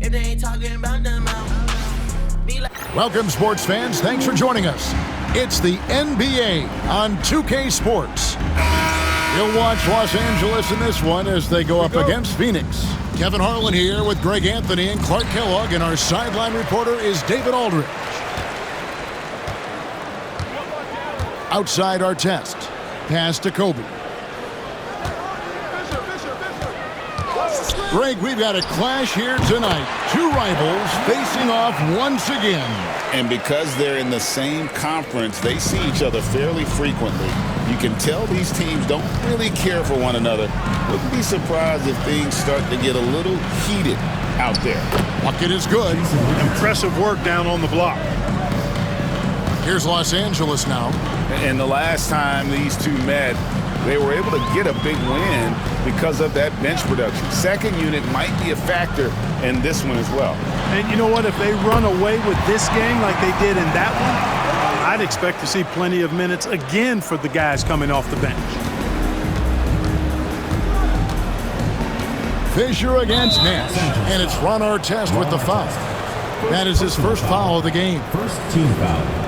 if they ain't talking about them out. Welcome, sports fans. Thanks for joining us. It's the NBA on 2K Sports. You'll watch Los Angeles in this one as they go up against Phoenix. Kevin Harlan here with Greg Anthony and Clark Kellogg, and our sideline reporter is David Aldridge. Outside our test. Pass to Kobe. Greg, we've got a clash here tonight. Two rivals facing off once again. And because they're in the same conference, they see each other fairly frequently. You can tell these teams don't really care for one another. Wouldn't be surprised if things start to get a little heated out there. Bucket is good. Impressive work down on the block. Here's Los Angeles now. And the last time these two met, they were able to get a big win because of that bench production. Second unit might be a factor in this one as well. And you know what? If they run away with this game like they did in that one, I'd expect to see plenty of minutes again for the guys coming off the bench. Fisher against Nash. And it's Ron Artest with the foul. That is his first foul of the game. First team foul.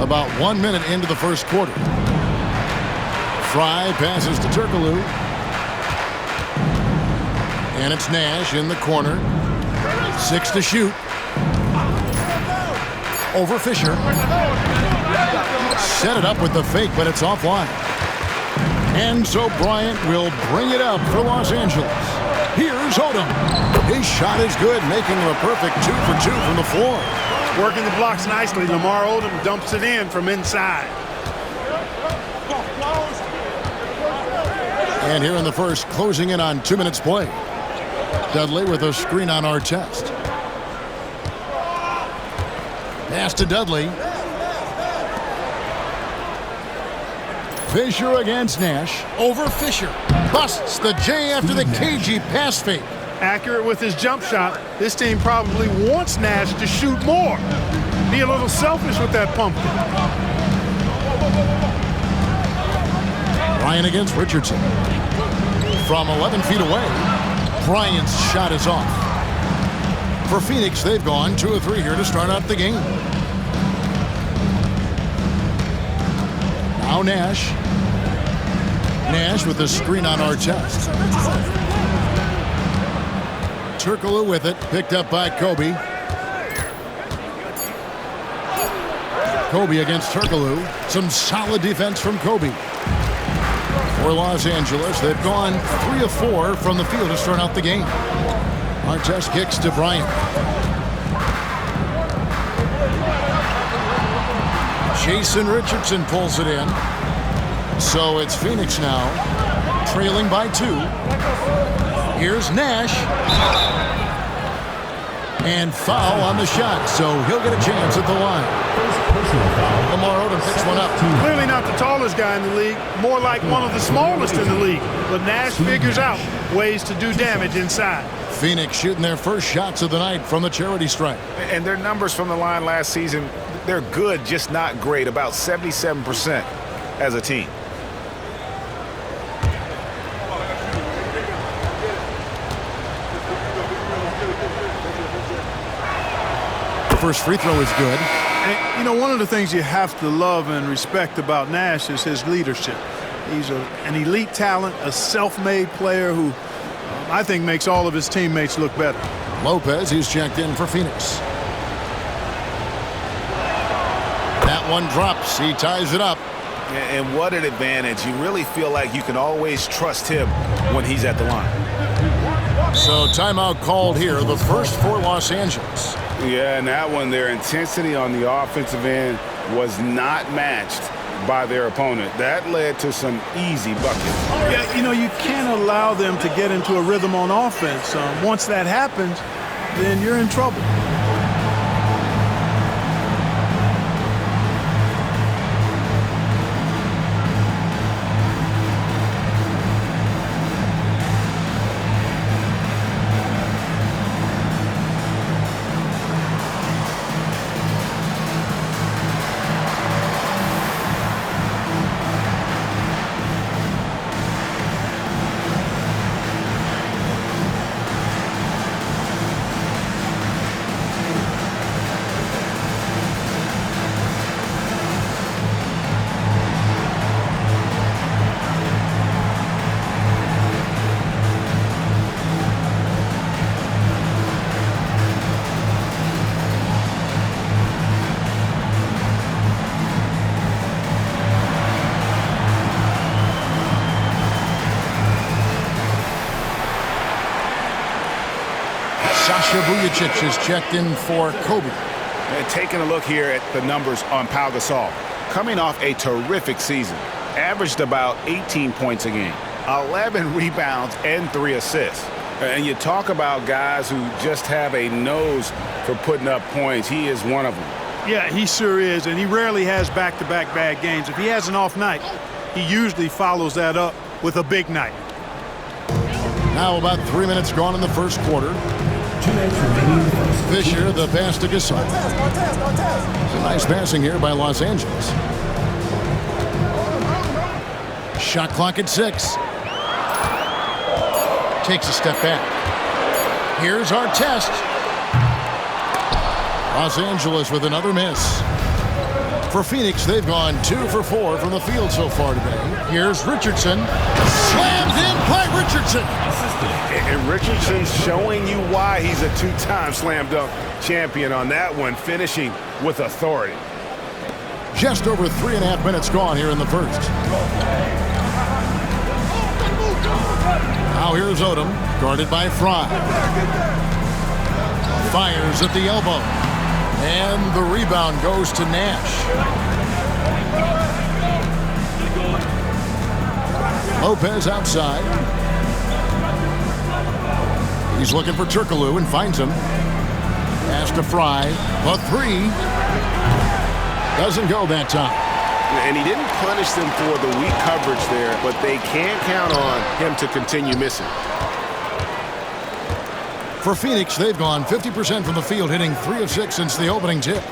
About 1 minute into the first quarter. Fry passes to Turkoglu. And it's Nash in the corner. 6 to shoot. Over Fisher. Set it up with the fake, but it's offline. And so Bryant will bring it up for Los Angeles. Here's Odom. His shot is good, making him a perfect 2 for 2 from the floor. Working the blocks nicely. Lamar Odom dumps it in from inside. And here in the first, closing in on 2 minutes play. Dudley with a screen on Artest. Pass to Dudley. Fisher against Nash. Over Fisher. Busts the J after the cagey pass fake. Accurate with his jump shot. This team probably wants Nash to shoot more. Be a little selfish with that pumpkin. Bryant against Richardson. From 11 feet away, Bryant's shot is off. For Phoenix, they've gone 2 of 3 here to start out the game. Now Nash. Nash with the screen on Artest. Turkoglu with it, picked up by Kobe. Kobe against Turkoglu. Some solid defense from Kobe. For Los Angeles, they've gone 3 of 4 from the field to start out the game. Artest kicks to Bryant. Jason Richardson pulls it in. So it's Phoenix now, trailing by 2. Here's Nash. And foul on the shot, so he'll get a chance at the line. Lamar Odom picks one up. Clearly not the tallest guy in the league, more like one of the smallest in the league. But Nash figures out ways to do damage inside. Phoenix shooting their first shots of the night from the charity stripe. And their numbers from the line last season, they're good, just not great, about 77% as a team. First free throw is good. And, you know, one of the things you have to love and respect about Nash is his leadership. He's an elite talent, a self-made player who I think makes all of his teammates look better. Lopez, he's checked in for Phoenix. That one drops. He ties it up. And what an advantage. You really feel like you can always trust him when he's at the line. So timeout called here, the first for Los Angeles. Yeah, and that one, their intensity on the offensive end was not matched by their opponent. That led to some easy buckets. Yeah, you know, you can't allow them to get into a rhythm on offense. Once that happens, then you're in trouble. Nikola Vujacic is checked in for Kobe. And taking a look here at the numbers on Pau Gasol. Coming off a terrific season. Averaged about 18 points a game. 11 rebounds and 3 assists. And you talk about guys who just have a nose for putting up points. He is one of them. Yeah, he sure is, and he rarely has back-to-back bad games. If he has an off night, he usually follows that up with a big night. Now about 3 minutes gone in the first quarter. Fisher, the pass to Gasol. Nice passing here by Los Angeles. Shot clock at 6. Takes a step back. Here's Artest. Los Angeles with another miss. For Phoenix, they've gone 2 for 4 from the field so far today. Here's Richardson. Slammed in by Richardson. And Richardson's showing you why he's a 2-time slam dunk champion on that one, finishing with authority. Just over 3.5 minutes gone here in the first. Now here's Odom, guarded by Fry. Fires at the elbow. And the rebound goes to Nash. Lopez outside. He's looking for Turkoglu and finds him. Pass to Fry. A 3. Doesn't go that time. And he didn't punish them for the weak coverage there, but they can't count on him to continue missing. For Phoenix, they've gone 50% from the field, hitting 3 of 6 since the opening tip.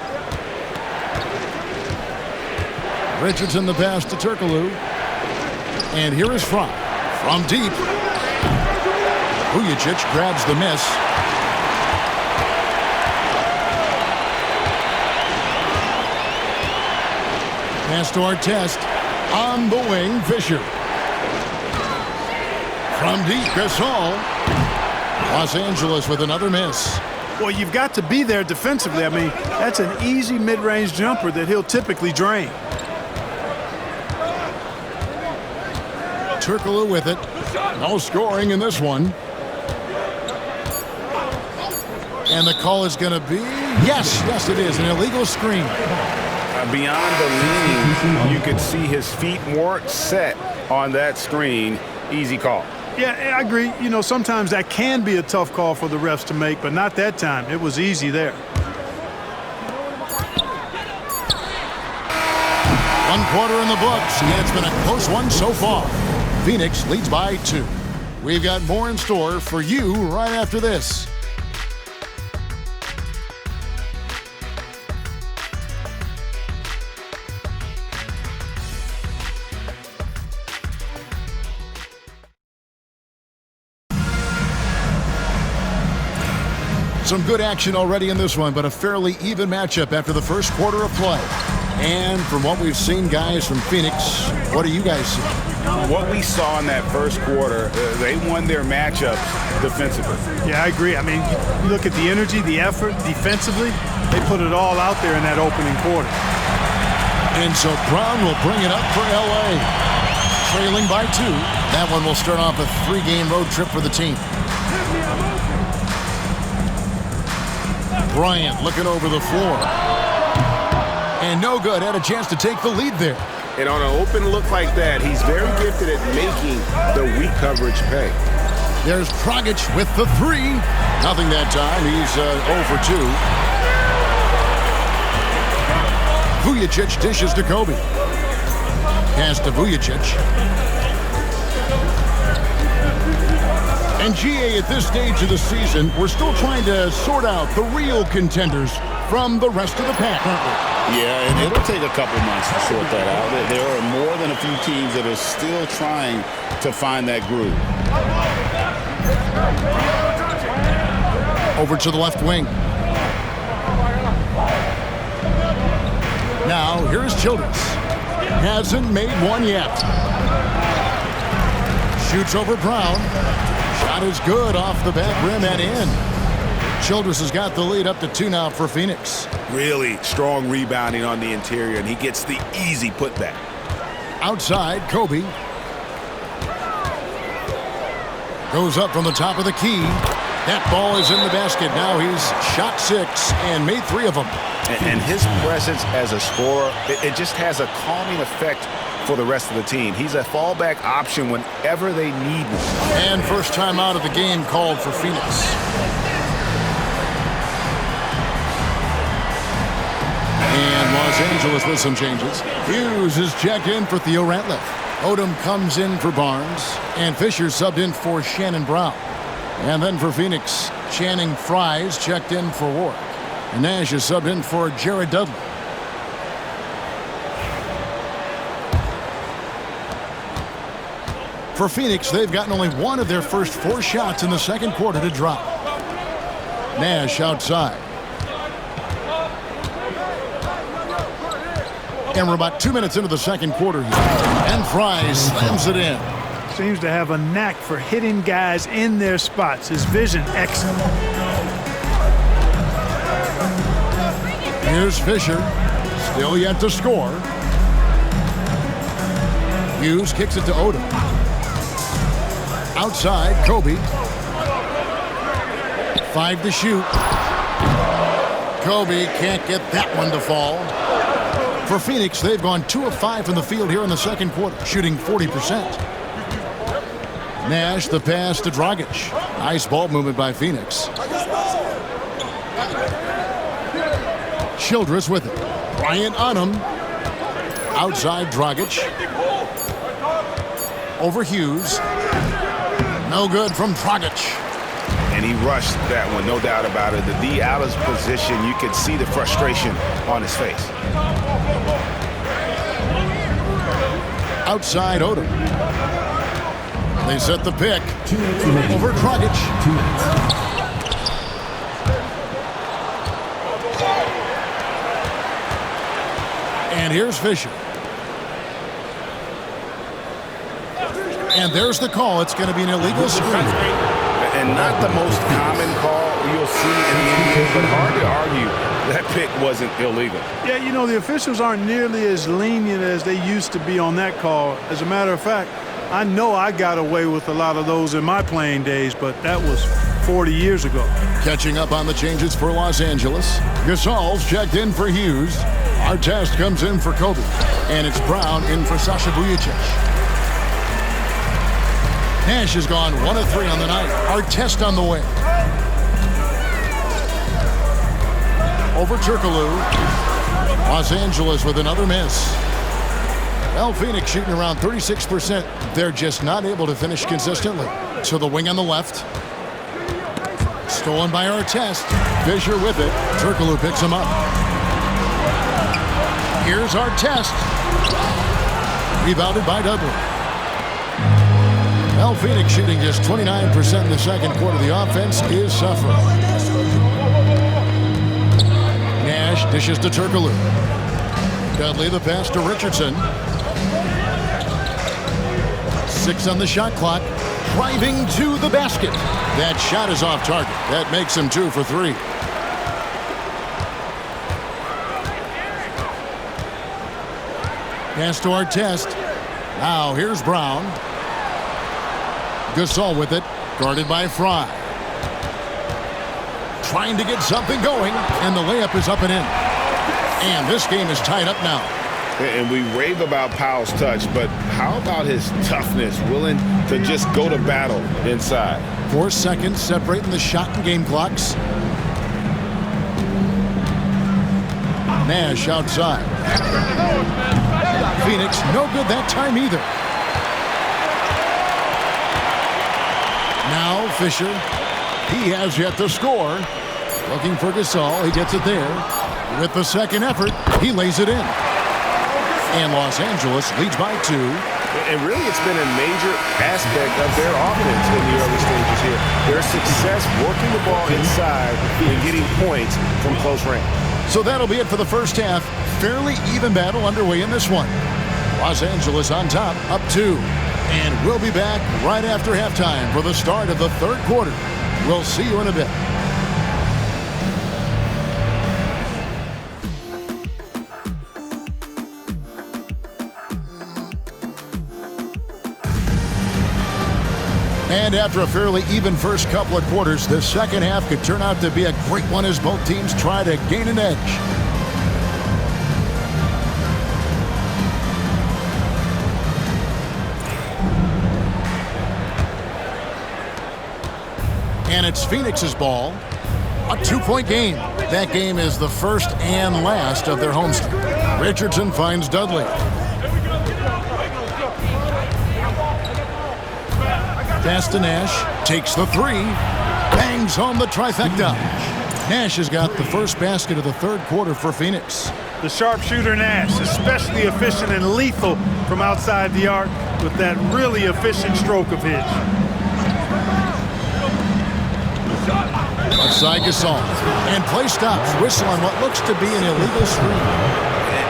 Richardson the pass to Turkoglu. And here is Fry from deep. Vujacic grabs the miss. Pass to Artest. On the wing, Fisher. From deep, Gasol. Los Angeles with another miss. Well, you've got to be there defensively. I mean, that's an easy mid-range jumper that he'll typically drain. Turkoglu with it. No scoring in this one. And the call is going to be, yes it is, an illegal screen. Beyond the lean, you could see his feet weren't set on that screen. Easy call. Yeah, I agree. You know, sometimes that can be a tough call for the refs to make, but not that time. It was easy there. 1 quarter in the books, and it's been a close one so far. Phoenix leads by 2. We've got more in store for you right after this. Some good action already in this one, but a fairly even matchup after the first quarter of play. And from what we've seen, guys, from Phoenix, what do you guys see? What we saw in that first quarter, they won their matchups defensively. Yeah, I agree. I mean, you look at the energy, the effort defensively, they put it all out there in that opening quarter. And so Brown will bring it up for L.A. Trailing by 2. That one will start off a 3-game road trip for the team. Bryant looking over the floor. And no good. Had a chance to take the lead there. And on an open look like that, he's very gifted at making the weak coverage pay. There's Dragic with the 3. Nothing that time. He's 0 for 2. Vujacic dishes to Kobe. Pass to Vujacic. And GA, at this stage of the season, we're still trying to sort out the real contenders from the rest of the pack, aren't we? Yeah, and it'll take a couple months to sort that out. There are more than a few teams that are still trying to find that groove. Over to the left wing. Now, here's Childress. Hasn't made one yet. Shoots over Brown. Shot is good off the back rim and in. Childress has got the lead up to 2 now for Phoenix. Really strong rebounding on the interior, and he gets the easy putback. Outside, Kobe. Goes up from the top of the key. That ball is in the basket. Now he's shot 6 and made 3 of them. And his presence as a scorer, it just has a calming effect for the rest of the team. He's a fallback option whenever they need one. And first time out of the game called for Phoenix. And Los Angeles with some changes. Hughes is checked in for Theo Ratliff. Odom comes in for Barnes. And Fisher subbed in for Shannon Brown. And then for Phoenix, Channing Frye's checked in for Warwick. And Nash is subbed in for Jared Dudley. For Phoenix, they've gotten only 1 of their first 4 shots in the second quarter to drop. Nash outside. And we're about 2 minutes into the second quarter here. And Frye slams it in. Seems to have a knack for hitting guys in their spots. His vision excellent. Here's Fisher. Still yet to score. Hughes kicks it to Odom. Outside, Kobe. 5 to shoot. Kobe can't get that one to fall. For Phoenix, they've gone 2 of 5 from the field here in the second quarter, shooting 40%. Nash, the pass to Dragic. Nice ball movement by Phoenix. Childress with it. Bryant on him. Outside Dragic. Over Hughes. No good from Dragic. And he rushed that one, no doubt about it. The D out of position, you could see the frustration on his face. Outside Odom. They set the pick. Over Dragic. And here's Fisher. And there's the call. It's going to be an illegal screen. And not the most common call you'll see in the NBA, but hard to argue that pick wasn't illegal. Yeah, you know, the officials aren't nearly as lenient as they used to be on that call. As a matter of fact, I know I got away with a lot of those in my playing days, but that was 40 years ago. Catching up on the changes for Los Angeles. Gasol's checked in for Hughes. Artest comes in for Kobe. And it's Brown in for Sasha Vujacic. Nash has gone 1 of 3 on the night. Artest on the way. Over Turkoglu. Los Angeles with another miss. Well, Phoenix shooting around 36%. They're just not able to finish consistently. So the wing on the left. Stolen by Artest. Fisher with it. Turkoglu picks him up. Here's Artest. Rebounded by Dudley. Well, Phoenix shooting just 29% in the second quarter. The offense is suffering. Nash dishes to Turkoglu. Dudley the pass to Richardson. 6 on the shot clock. Driving to the basket. That shot is off target. That makes him 2 for 3. Pass to Artest. Now here's Brown. Gasol with it. Guarded by Frye. Trying to get something going. And the layup is up and in. And this game is tied up now. And we rave about Powell's touch, but how about his toughness, willing to just go to battle inside? 4 seconds separating the shot and game clocks. Nash outside. Phoenix no good that time either. Now Fisher. He has yet to score. Looking for Gasol. He gets it there. With the second effort, he lays it in. And Los Angeles leads by 2. And really, it's been a major aspect of their offense in the early stages here. Their success working the ball inside and getting points from close range. So that'll be it for the first half. Fairly even battle underway in this one. Los Angeles on top, up 2. And we'll be back right after halftime for the start of the third quarter. We'll see you in a bit. And after a fairly even first couple of quarters, the second half could turn out to be a great one as both teams try to gain an edge. And it's Phoenix's ball. A 2-point game. That game is the first and last of their homestand. Richardson finds Dudley. Pass to Nash. Takes the three. Bangs home the trifecta. Nash has got the first basket of the third quarter for Phoenix. The sharpshooter Nash, especially efficient and lethal from outside the arc with that really efficient stroke of his. Outside Gasol. And play stops. Whistle on what looks to be an illegal screen.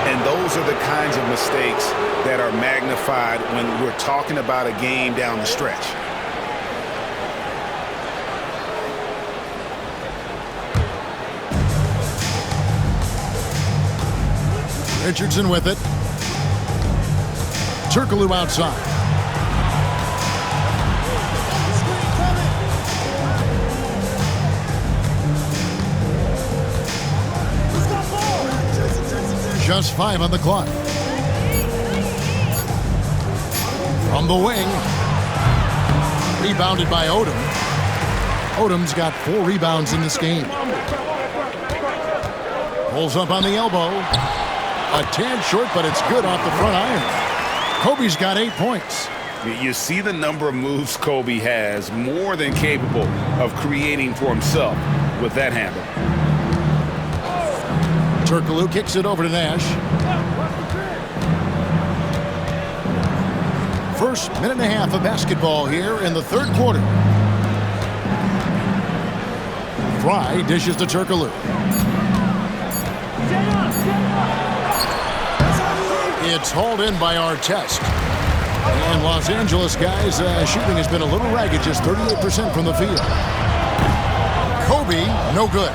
And those are the kinds of mistakes that are magnified when we're talking about a game down the stretch. Richardson with it. Turkoglu outside. Just 5 on the clock. From the wing. Rebounded by Odom. Odom's got 4 rebounds in this game. Pulls up on the elbow. A tad short, but it's good off the front iron. Kobe's got 8 points. You see the number of moves Kobe has, more than capable of creating for himself with that handle. Turkoglu kicks it over to Nash. First minute and a half of basketball here in the third quarter. Fry dishes to Turkoglu. It's hauled in by Artest. And Los Angeles guys, shooting has been a little ragged, just 38% from the field. Kobe, no good.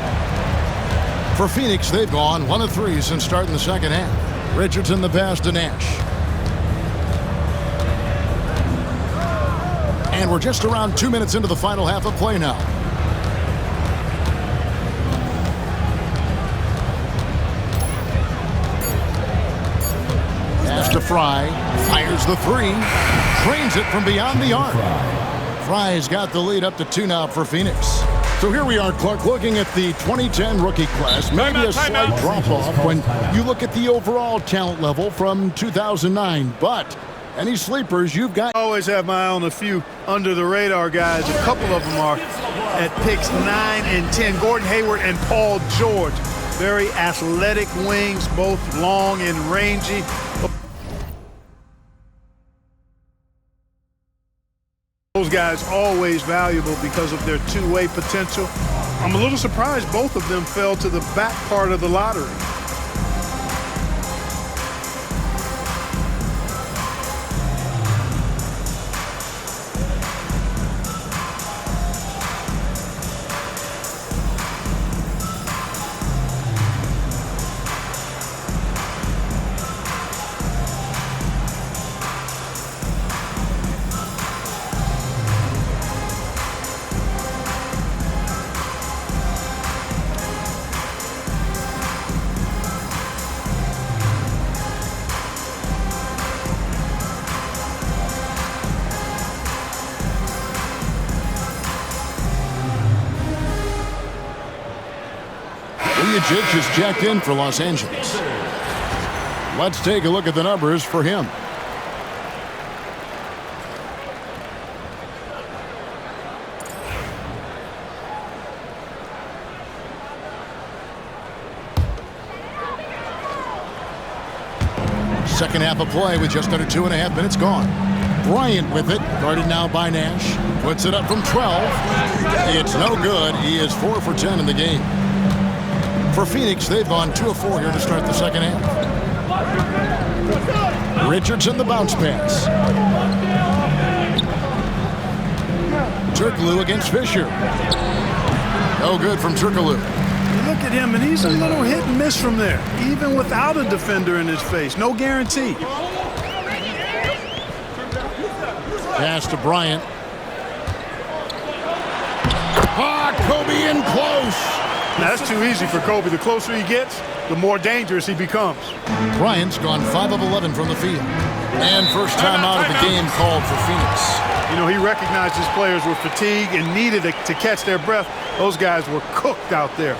For Phoenix, they've gone 1 of 3 since starting the second half. Richardson the pass to Nash. And we're just around 2 minutes into the final half of play now. Pass to Fry. Fires the 3. Drains it from beyond the arc. Fry's got the lead up to 2 now for Phoenix. So here we are, Clark, looking at the 2010 rookie class. Maybe a slight drop-off when you look at the overall talent level from 2009. But any sleepers you've got? I always have my eye on a few under-the-radar guys. A couple of them are at picks 9 and 10. Gordon Hayward and Paul George. Very athletic wings, both long and rangy. Those guys always valuable because of their two-way potential. I'm a little surprised both of them fell to the back part of the lottery. Vujacic is jacked in for Los Angeles. Let's take a look at the numbers for him. Second half of play with just under 2.5 minutes gone. Bryant with it, guarded now by Nash. Puts it up from 12. It's no good. He is 4 for 10 in the game. For Phoenix, they've gone 2 of 4 here to start the second half. Richardson the bounce pass. Turkoglu against Fisher. No good from Turkoglu. You look at him, and he's a little hit and miss from there, even without a defender in his face. No guarantee. Pass to Bryant. Kobe in close. That's too easy for Kobe. The closer he gets, the more dangerous he becomes. Bryant's gone 5 of 11 from the field. And first time out of the game called for Phoenix. You know, he recognized his players were fatigued and needed to catch their breath. Those guys were cooked out there.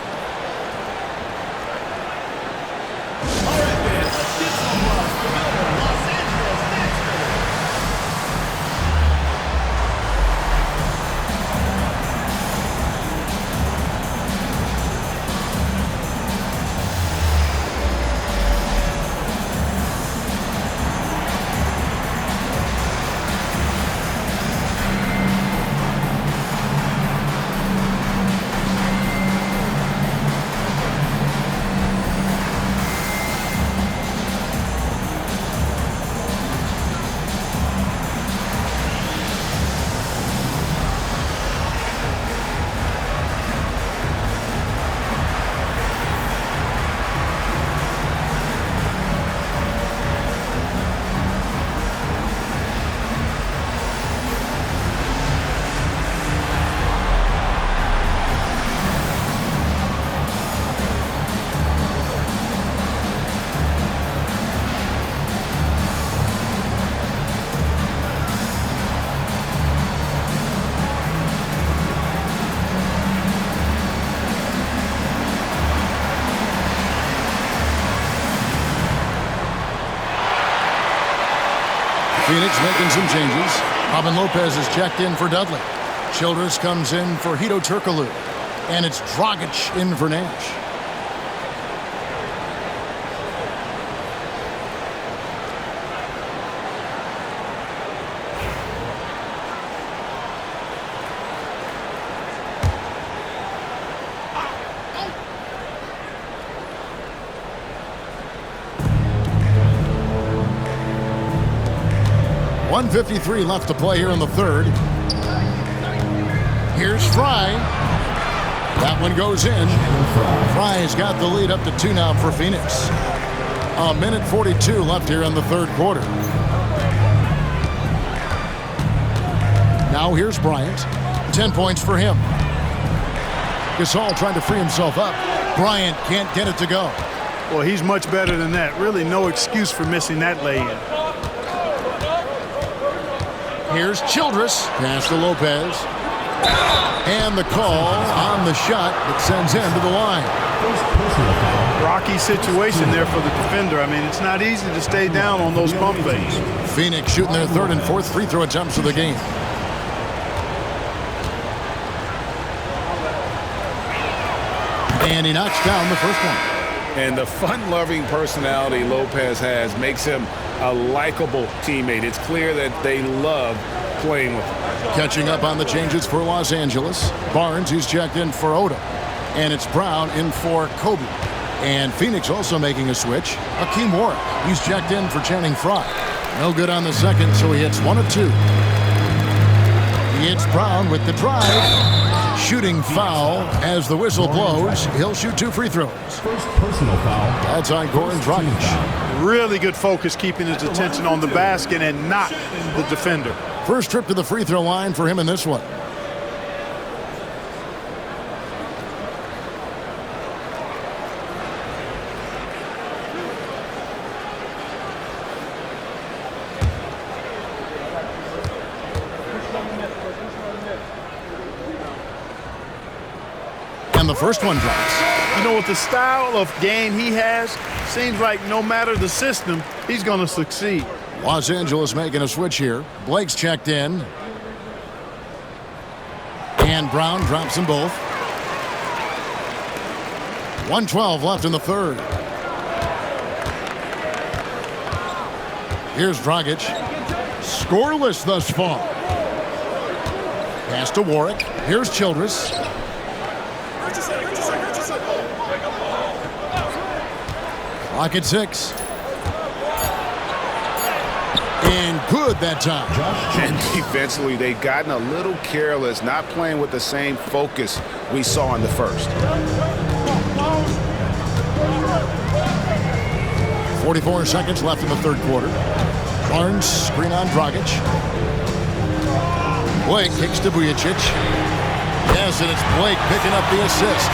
Phoenix making some changes. Robin Lopez is checked in for Dudley. Childress comes in for Hedo Turkoglu. And it's Dragic in for Nash. .153 left to play here in the third. Here's Fry. That one goes in. Fry's got the lead up to 2 now for Phoenix. 1:42 left here in the third quarter. Now here's Bryant. 10 points for him. Gasol trying to free himself up. Bryant can't get it to go. Well, he's much better than that. Really no excuse for missing that lay-in. Here's Childress. Pass to Lopez. And the call on the shot that sends him to the line. Rocky situation there for the defender. I mean, it's not easy to stay down on those bump fakes. Phoenix shooting their third and fourth free throw attempts of the game. And he knocks down the first one. And the fun-loving personality Lopez has makes him a likable teammate. It's clear that they love playing with him. Catching up on the changes for Los Angeles. Barnes, he's checked in for Oda. And it's Brown in for Kobe. And Phoenix also making a switch. Hakeem Warrick, he's checked in for Channing Frye. No good on the second, so he hits 1 of 2. He hits Brown with the drive. Shooting foul as the whistle blows. He'll shoot 2 free throws. First personal foul. That's on Goran Dragic. Really good focus keeping his attention on the basket and not the defender. First trip to the free throw line for him in this one. And the first one drops. You know, with the style of game he has, seems like no matter the system, he's going to succeed. Los Angeles making a switch here. Blake's checked in. And Brown drops them both. 1:12 left in the third. Here's Dragic. Scoreless thus far. Pass to Warrick. Here's Childress. Clock at 6. And good that time. And defensively, they've gotten a little careless, not playing with the same focus we saw in the first. 44 seconds left in the third quarter. Barnes, screen on Dragic. Blake kicks to Vujacic. Yes, and it's Blake picking up the assist.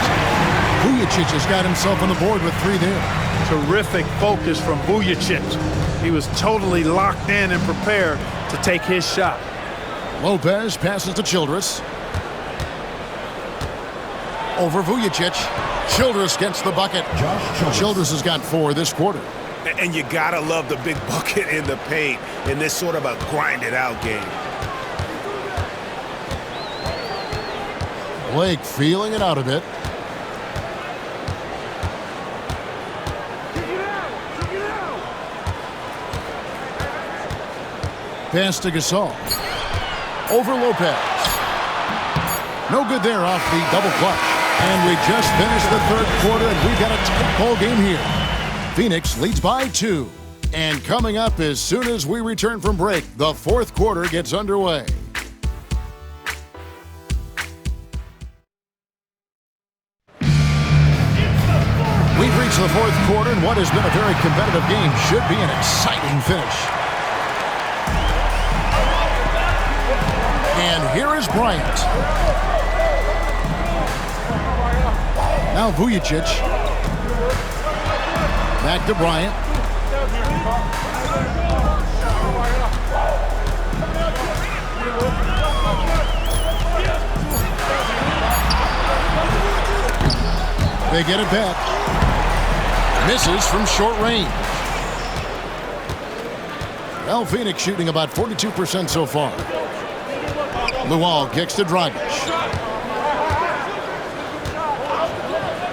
Vujacic has got himself on the board with 3 there. Terrific focus from Vujacic. He was totally locked in and prepared to take his shot. Lopez passes to Childress. Over Vujacic. Childress gets the bucket. Childress has got 4 this quarter. And you gotta love the big bucket in the paint in this sort of a grinded-out game. Blake feeling it out a bit. Pass to Gasol. Over Lopez. No good there off the double clutch. And we just finished the 3rd quarter, and we've got a tight ball game here. Phoenix leads by 2. And coming up as soon as we return from break, the 4th quarter gets underway. We've reached the 4th quarter, and what has been a very competitive game should be an exciting finish. And here is Bryant. Now Vujacic. Back to Bryant. They get it back. Misses from short range. Well, Phoenix shooting about 42% so far. Luol kicks to Dragic.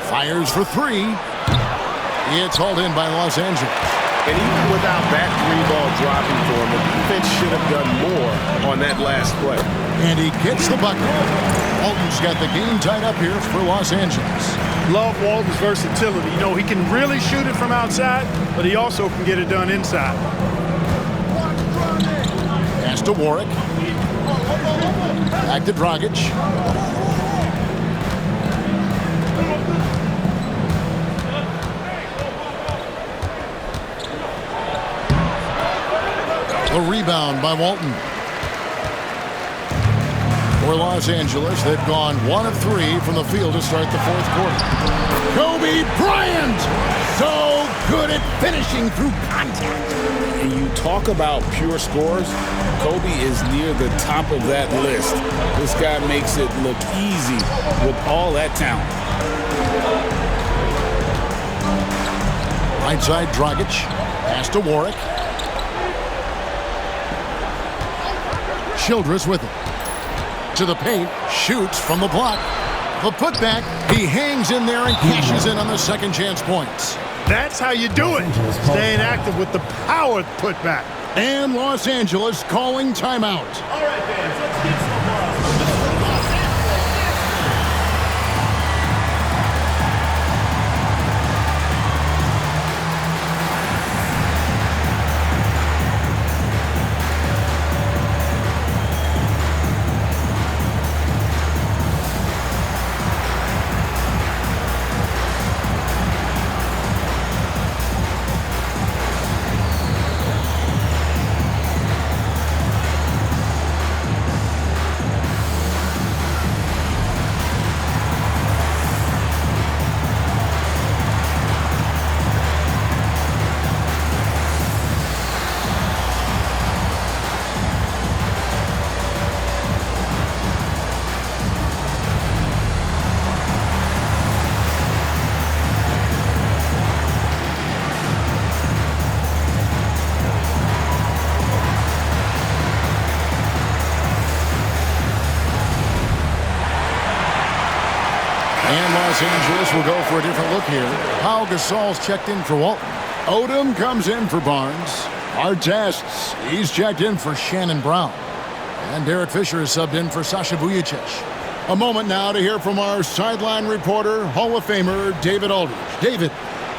Fires for 3. It's hauled in by Los Angeles. And even without that 3-ball dropping for him, the defense should have done more on that last play. And he gets the bucket. Walton's got the game tied up here for Los Angeles. Love Walton's versatility. You know, he can really shoot it from outside, but he also can get it done inside. Pass to Warwick. Back to Dragic. The rebound by Walton. For Los Angeles, they've gone 1 of 3 from the field to start the 4th quarter. Kobe Bryant! So good at finishing through contact. And you talk about pure scores, Kobe is near the top of that list. This guy makes it look easy with all that talent. Right side, Dragic. Pass to Warwick. Childress with it. To the paint. Shoots from the block. The putback. He hangs in there and cashes in on the second chance points. That's how you do it. Staying active with the power putback. And Los Angeles calling timeout. All right, fans, let's get some Los Angeles will go for a different look here. Pau Gasol's checked in for Walton. Odom comes in for Barnes. Artests, he's checked in for Shannon Brown. And Derek Fisher is subbed in for Sasha Vujacic. A moment now to hear from our sideline reporter, Hall of Famer David Aldridge. David.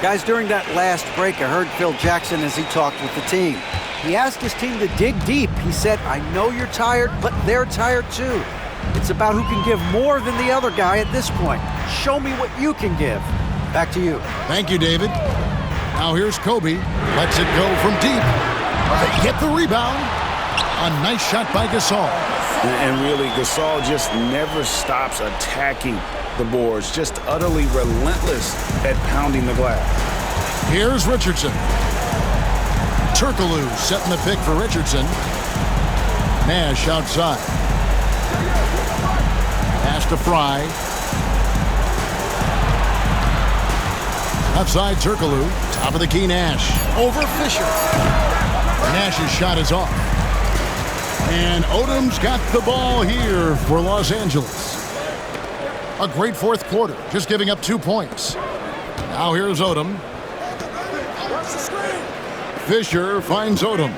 Guys, during that last break, I heard Phil Jackson as he talked with the team. He asked his team to dig deep. He said, I know you're tired, but they're tired too. It's about who can give more than the other guy at this point. Show me what you can give. Back to you. Thank you, David. Now here's Kobe. Lets it go from deep. They get the rebound. A nice shot by Gasol. And really, Gasol just never stops attacking the boards, just utterly relentless at pounding the glass. Here's Richardson. Turkoglu setting the pick for Richardson. Nash outside. Pass to Fry. Outside Turkoglu. Top of the key, Nash. Over Fisher. Nash's shot is off. And Odom's got the ball here for Los Angeles. A great fourth quarter, just giving up 2 points. Now here's Odom. Fisher finds Odom.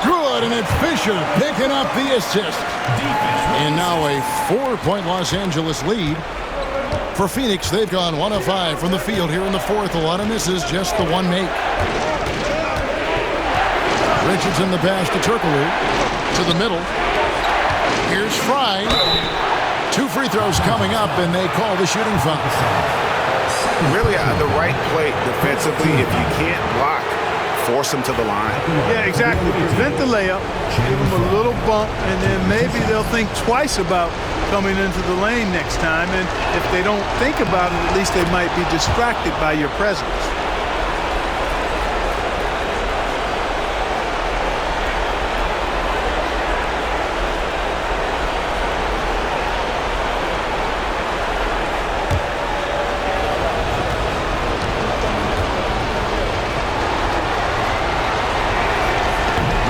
Good, and it's Fisher picking up the assist. And now a 4-point Los Angeles lead. For Phoenix, they've gone 1 of 5 from the field here in the fourth. A lot of misses, just the one make. Richardson the pass to Turkoglu. To the middle. Here's Fry. 2 free throws coming up, and they call the shooting foul. Really the right play defensively. If you can't block, force them to the line. Yeah, exactly. Prevent the layup, give them a little bump, and then maybe they'll think twice about coming into the lane next time. And if they don't think about it, at least they might be distracted by your presence.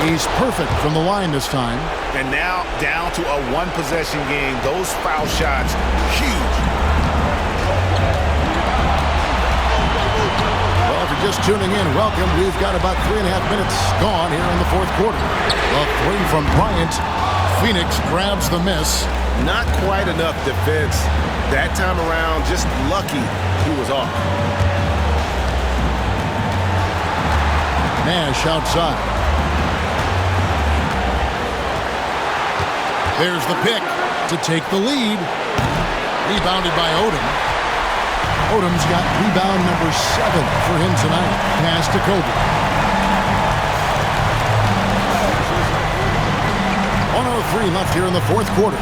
He's perfect from the line this time. And now down to a one-possession game. Those foul shots, huge. Well, if you're just tuning in, welcome. We've got about 3.5 minutes gone here in the fourth quarter. A three from Bryant. Phoenix grabs the miss. Not quite enough defense. That time around, just lucky he was off. Nash outside. There's the pick to take the lead. Rebounded by Odom. Odom's got rebound number 7 for him tonight. Pass to Kobe. 1:03 left here in the fourth quarter.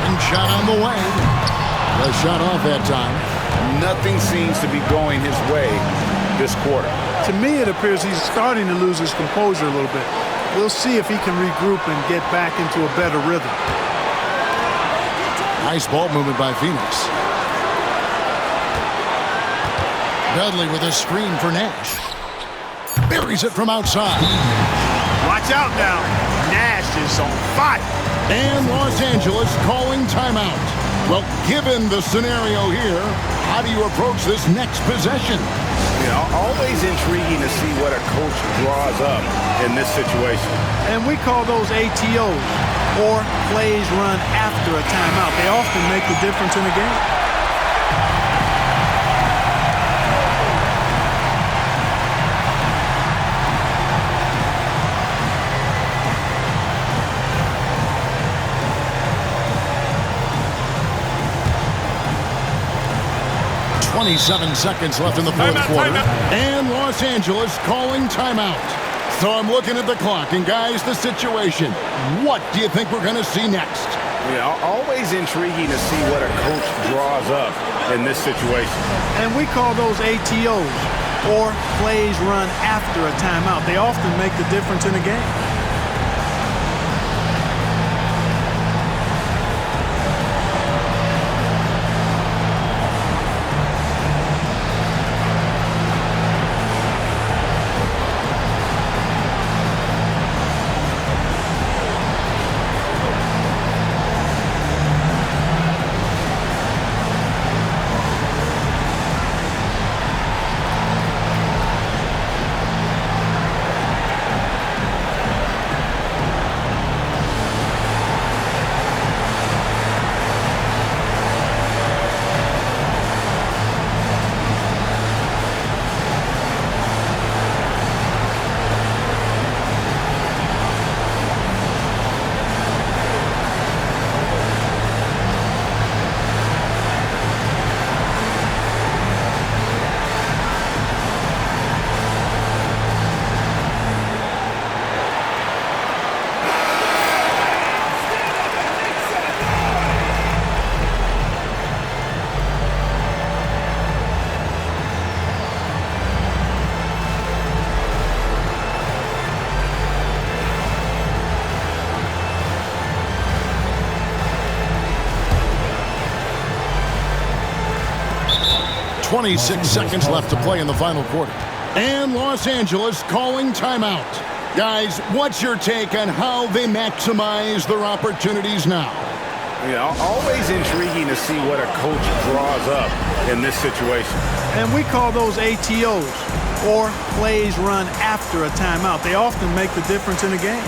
And shot on the way. The shot off that time. Nothing seems to be going his way this quarter. To me, it appears he's starting to lose his composure a little bit. We'll see if he can regroup and get back into a better rhythm. Nice ball movement by Phoenix. Dudley with a screen for Nash. Buries it from outside. Watch out now. Nash is on fire. And Los Angeles calling timeout. Well, given the scenario here, how do you approach this next possession? You know, always intriguing to see what a coach draws up in this situation. And we call those ATOs, or plays run after a timeout. They often make the difference in the game. .27 seconds left in the fourth quarter. And Los Angeles calling timeout. So I'm looking at the clock, and guys, the situation. What do you think we're going to see next? You know, always intriguing to see what a coach draws up in this situation. And we call those ATOs, or plays run after a timeout. They often make the difference in the game. 26 seconds left to play in the final quarter. And Los Angeles calling timeout. Guys, what's your take on how they maximize their opportunities now? You know, always intriguing to see what a coach draws up in this situation. And we call those ATOs, or plays run after a timeout. They often make the difference in a game.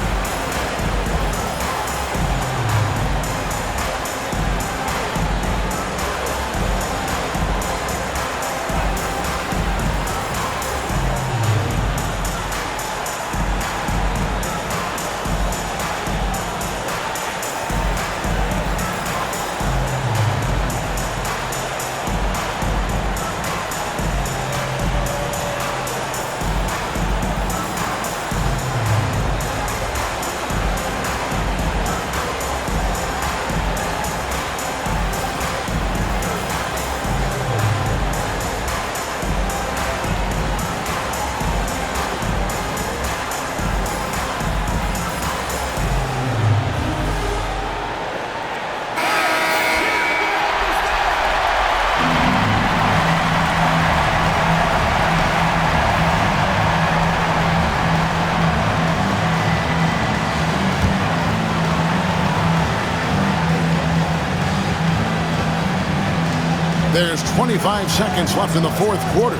There's 25 seconds left in the fourth quarter.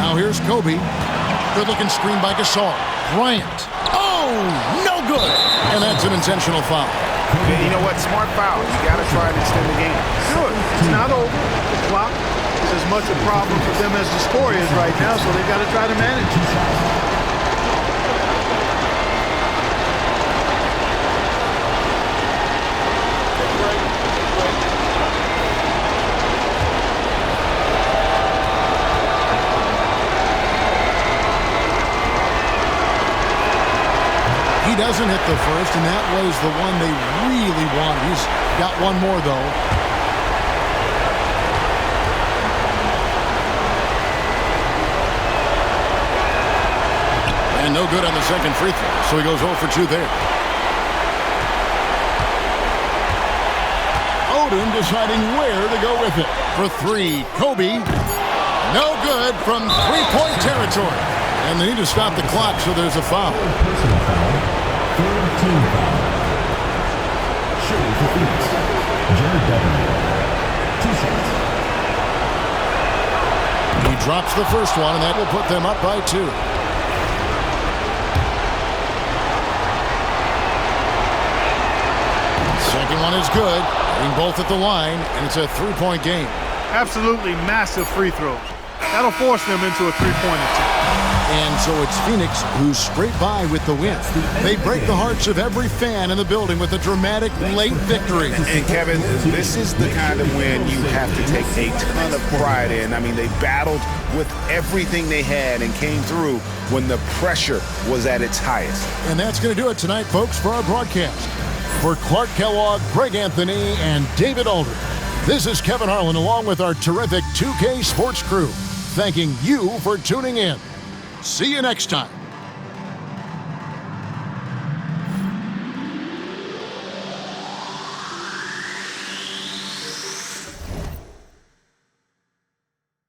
Now here's Kobe. Good-looking screen by Gasol. Bryant. Oh, no good. And that's an intentional foul. Yeah, you know what? Smart foul. You got to try and extend the game. Sure, it's not over. The clock is as much a problem for them as the score is right now, so they've got to try to manage it. He doesn't hit the first, and that was the one they really wanted. He's got one more, though. And no good on the second free throw, so he goes 0 for 2 there. Odin deciding where to go with it. For 3, Kobe. No good from three-point territory. And they need to stop the clock, so there's a foul. Team foul. Shooting for Phoenix. Jared Dudley. 2 shots. He drops the first one, and that will put them up by 2. Second one is good. Hitting both at the line, and it's a 3-point game. Absolutely massive free throws. That'll force them into a three-point attempt. And so it's Phoenix who scrape by with the win. They break the hearts of every fan in the building with a dramatic late victory. And Kevin, this is the kind of win you have to take a ton of pride in. I mean, they battled with everything they had and came through when the pressure was at its highest. And that's going to do it tonight, folks, for our broadcast. For Clark Kellogg, Greg Anthony, and David Alder, this is Kevin Harlan along with our terrific 2K Sports crew, thanking you for tuning in. See you next time.